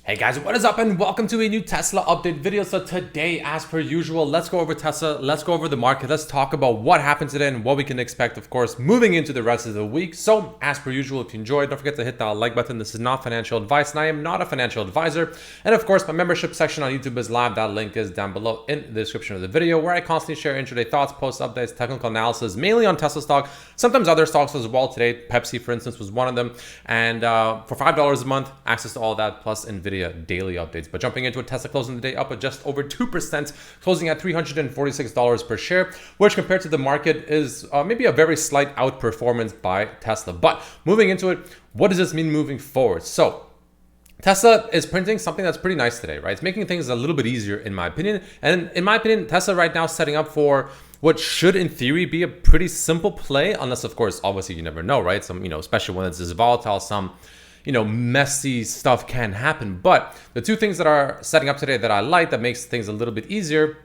Hey guys, what is up and welcome to a new Tesla update video. So today, as per usual, let's go over Tesla, let's go over the market, let's talk about what happened today and what we can expect, of course, moving into the rest of the week. So as per usual, if you enjoyed, don't forget to hit that like button. This is not financial advice and I am not a financial advisor. And of course, my membership section on YouTube is live. That link is down below in the description of the video, where I constantly share intraday thoughts, post updates, technical analysis, mainly on Tesla stock, sometimes other stocks as well. Today, Pepsi, for instance, was one of them. And for $5 a month, access to all that plus NVIDIA daily updates. But jumping into it, Tesla closing the day up at just over 2%, closing at $346 per share, which compared to the market is maybe a very slight outperformance by Tesla. But moving into it, what does this mean moving forward? So Tesla is printing something that's pretty nice today, right? It's making things a little bit easier in my opinion. And in my opinion, Tesla right now is setting up for what should in theory be a pretty simple play, unless of course, obviously you never know, right? Some, especially when it's this volatile, some messy stuff can happen. But the two things that are setting up today that I like, that makes things a little bit easier,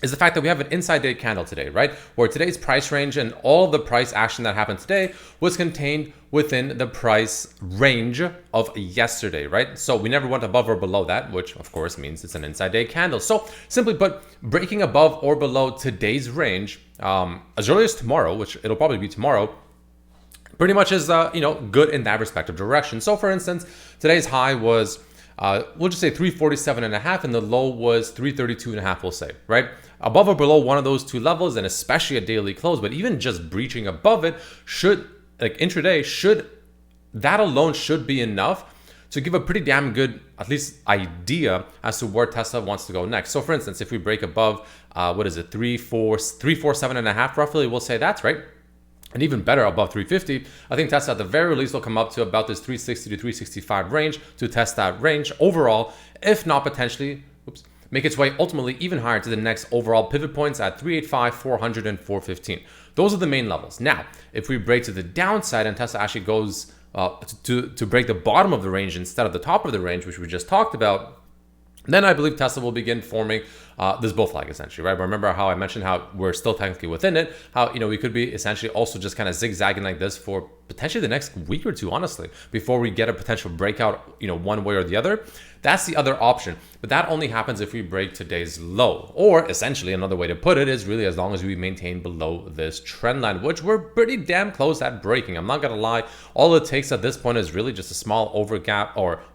is the fact that we have an inside day candle today, right? Where today's price range and all of the price action that happened today was contained within the price range of yesterday, right? So we never went above or below that, which of course means it's an inside day candle. So simply put, breaking above or below today's range as early as tomorrow, which it'll probably be tomorrow, pretty much is good in that respective direction. So for instance, today's high was we'll just say 347.5 and the low was 332.5, we'll say, right? Above or below one of those two levels, and especially a daily close, but even just breaching above it should, like intraday, that alone should be enough to give a pretty damn good, at least idea as to where Tesla wants to go next. So for instance, if we break above, 347.5 roughly, we'll say that's right. And even better, above 350, I think Tesla at the very least will come up to about this 360 to 365 range to test that range overall, if not potentially, make its way ultimately even higher to the next overall pivot points at 385, 400, and 415. Those are the main levels. Now, if we break to the downside and Tesla actually goes to break the bottom of the range instead of the top of the range, which we just talked about, then I believe Tesla will begin forming this bull flag essentially, right? But remember how I mentioned how we're still technically within it, how, we could be essentially also just kind of zigzagging like this for potentially the next week or two, honestly, before we get a potential breakout, one way or the other. That's the other option. But that only happens if we break today's low, or essentially another way to put it is really as long as we maintain below this trend line, which we're pretty damn close at breaking. I'm not going to lie. All it takes at this point is really just a small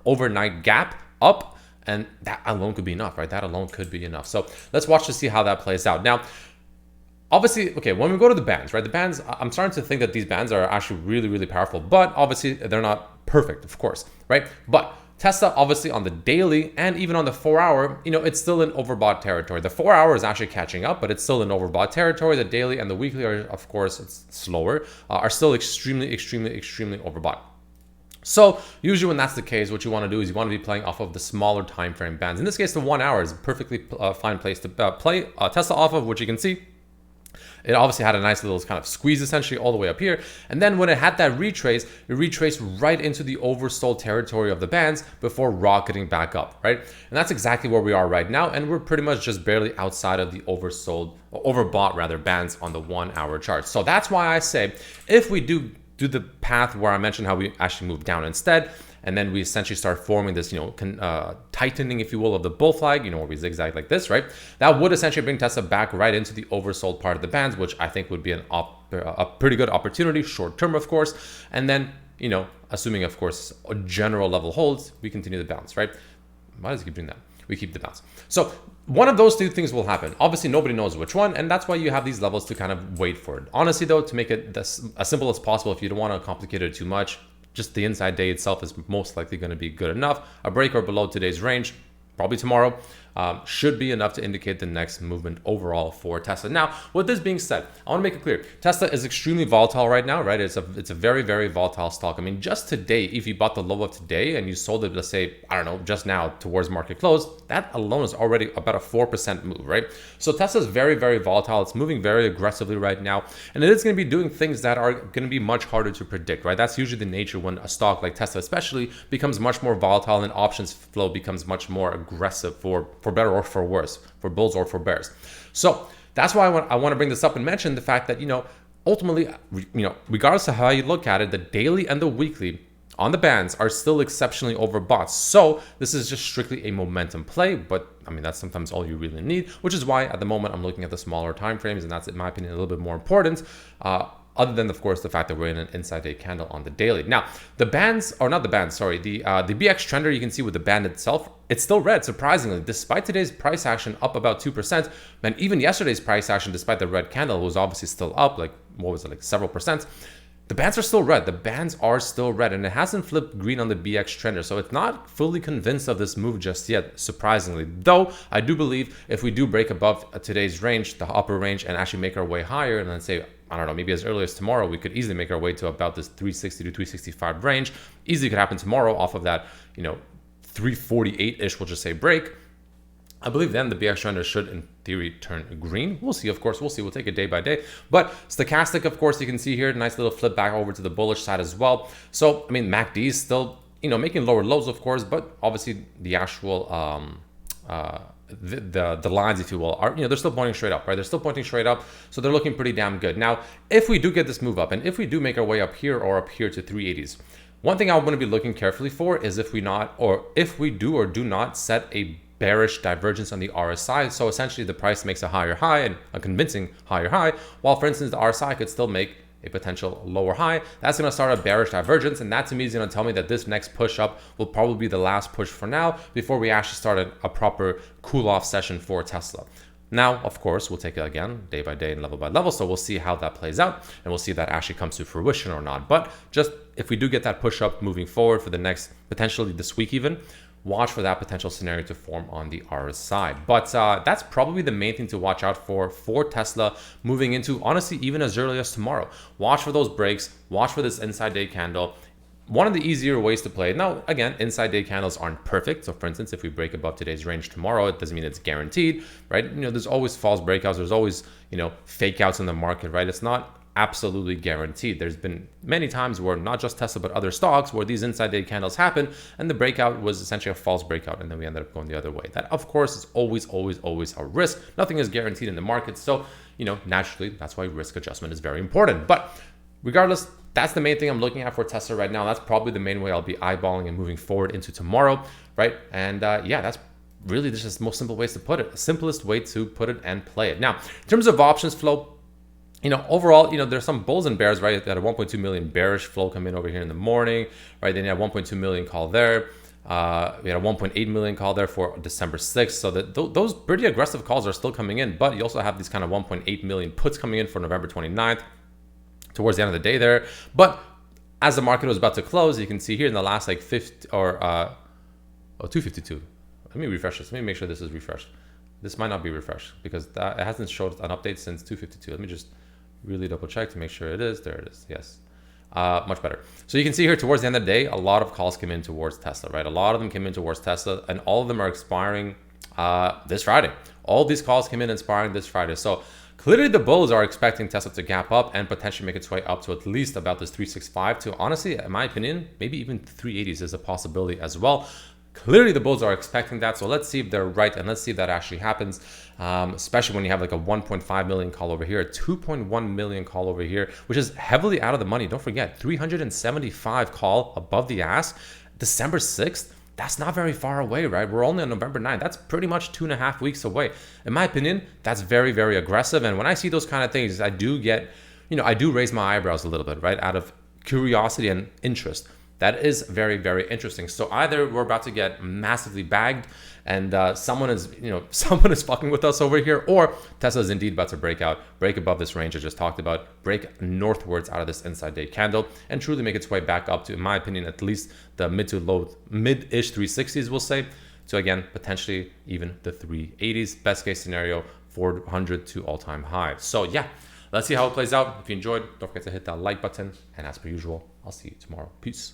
overnight gap up. And that alone could be enough, right? That alone could be enough. So let's watch to see how that plays out. Now, obviously, okay, when we go to the bands, right? The bands, I'm starting to think that these bands are actually really, really powerful, but obviously they're not perfect, of course, right? But Tesla, obviously on the daily and even on the 4 hour, it's still in overbought territory. The 4 hour is actually catching up, but it's still in overbought territory. The daily and the weekly are, of course, it's slower, are still extremely, extremely, extremely overbought. So usually when that's the case, what you want to do is you want to be playing off of the smaller time frame bands. In this case, the 1 hour is a perfectly fine place to play Tesla off of, which you can see. It obviously had a nice little kind of squeeze essentially all the way up here. And then when it had that retrace, it retraced right into the oversold territory of the bands before rocketing back up, right? And that's exactly where we are right now. And we're pretty much just barely outside of the overbought rather bands on the 1 hour chart. So that's why I say if we do the path where I mentioned how we actually move down instead, and then we essentially start forming this, tightening, if you will, of the bull flag, where we zigzag like this, right? That would essentially bring Tesla back right into the oversold part of the bands, which I think would be a pretty good opportunity, short term, of course. And then, assuming, of course, a general level holds, we continue the bounce, right? Why does it keep doing that? We keep the bounce. So one of those two things will happen. Obviously, nobody knows which one, and that's why you have these levels to kind of wait for it. Honestly, though, to make it as simple as possible, if you don't want to complicate it too much, just the inside day itself is most likely going to be good enough. A break or below today's range, probably tomorrow, should be enough to indicate the next movement overall for Tesla. Now, with this being said, I want to make it clear, Tesla is extremely volatile right now, right? It's a very, very volatile stock. I mean, just today, if you bought the low of today and you sold it, let's say, I don't know, just now towards market close, that alone is already about a 4% move, right? So Tesla is very, very volatile. It's moving very aggressively right now, and it is going to be doing things that are going to be much harder to predict, right? That's usually the nature when a stock like Tesla especially becomes much more volatile and options flow becomes much more aggressive for better or for worse, for bulls or for bears. So that's why I want to bring this up and mention the fact that, ultimately, regardless of how you look at it, the daily and the weekly on the bands are still exceptionally overbought. So this is just strictly a momentum play, but I mean, that's sometimes all you really need, which is why at the moment I'm looking at the smaller time frames, and that's, in my opinion, a little bit more important. Other than, of course, the fact that we're in an inside day candle on the daily. Now, the bands, or not the bands, sorry, the BX trender, you can see with the band itself, it's still red, surprisingly, despite today's price action up about 2%. And even yesterday's price action, despite the red candle, was obviously still up, like, what was it, like several percent. The bands are still red. The bands are still red, and it hasn't flipped green on the BX trender. So it's not fully convinced of this move just yet, surprisingly. Though I do believe if we do break above today's range, the upper range, and actually make our way higher, and then say, I don't know, maybe as early as tomorrow, we could easily make our way to about this 360 to 365 range. Easily could happen tomorrow off of that, 348-ish, we'll just say break. I believe then the BX trender should, in theory, turn green. We'll see, of course. We'll see. We'll take it day by day. But stochastic, of course, you can see here, nice little flip back over to the bullish side as well. So, I mean, MACD is still, making lower lows, of course, but obviously the actual, the lines, if you will, are, they're still pointing straight up, right? They're still pointing straight up. So they're looking pretty damn good. Now, if we do get this move up, and if we do make our way up here or up here to 380s, one thing I'm going to be looking carefully for is if we do or do not set a bearish divergence on the RSI. So essentially the price makes a higher high, and a convincing higher high, while for instance the RSI could still make a potential lower high. That's going to start a bearish divergence, and that to me is going to tell me that this next push up will probably be the last push for now before we actually start a proper cool off session for Tesla. Now, of course, we'll take it again day by day and level by level. So we'll see how that plays out, and we'll see if that actually comes to fruition or not. But just if we do get that push up moving forward for the next, potentially this week even, watch for that potential scenario to form on the RSI. But that's probably the main thing to watch out for Tesla moving into, honestly, even as early as tomorrow. Watch for those breaks. Watch for this inside day candle. One of the easier ways to play it. Now, again, inside day candles aren't perfect. So for instance, if we break above today's range tomorrow, it doesn't mean it's guaranteed, right? There's always false breakouts. There's always, fake outs in the market, right? It's not absolutely guaranteed. There's been many times where not just Tesla, but other stocks where these inside day candles happen and the breakout was essentially a false breakout, and then we ended up going the other way. That, of course, is always a risk. Nothing is guaranteed in the market. So, naturally, that's why risk adjustment is very important. But regardless, that's the main thing I'm looking at for Tesla right now. That's probably the main way I'll be eyeballing and moving forward into tomorrow, right? And yeah, that's really just the most simple ways to put it, the simplest way to put it and play it. Now, in terms of options flow, overall, there's some bulls and bears, right? That a 1.2 million bearish flow come in over here in the morning, right? Then you have 1.2 million call there. We had a 1.8 million call there for December 6th. So that those pretty aggressive calls are still coming in, but you also have these kind of 1.8 million puts coming in for November 29th towards the end of the day there. But as the market was about to close, you can see here in the last like 252. Let me refresh this. Let me make sure this is refreshed. This might not be refreshed because it hasn't showed an update since 252. Let me just really double check to make sure it is. There it is. Yes. Much better. So you can see here towards the end of the day, a lot of calls came in towards Tesla, right? A lot of them came in towards Tesla, and all of them are expiring this Friday. All these calls came in expiring this Friday. So clearly the bulls are expecting Tesla to gap up and potentially make its way up to at least about this 365 to, honestly, in my opinion, maybe even 380s is a possibility as well. Clearly the bulls are expecting that, so let's see if they're right, and let's see if that actually happens, especially when you have like a 1.5 million call over here, a 2.1 million call over here, which is heavily out of the money. Don't forget, 375 call above the ask, December 6th. That's not very far away, right? We're only on November 9th. That's pretty much 2.5 weeks away. In my opinion, that's very, very aggressive. And when I see those kind of things, I do get, I do raise my eyebrows a little bit, right? Out of curiosity and interest. That is very, very interesting. So either we're about to get massively bagged and someone is fucking with us over here, or Tesla is indeed about to break above this range I just talked about, break northwards out of this inside day candle, and truly make its way back up to, in my opinion, at least the mid-ish 360s, we'll say, to again, potentially even the 380s. Best case scenario, 400 to all-time high. So yeah, let's see how it plays out. If you enjoyed, don't forget to hit that like button. And as per usual, I'll see you tomorrow. Peace.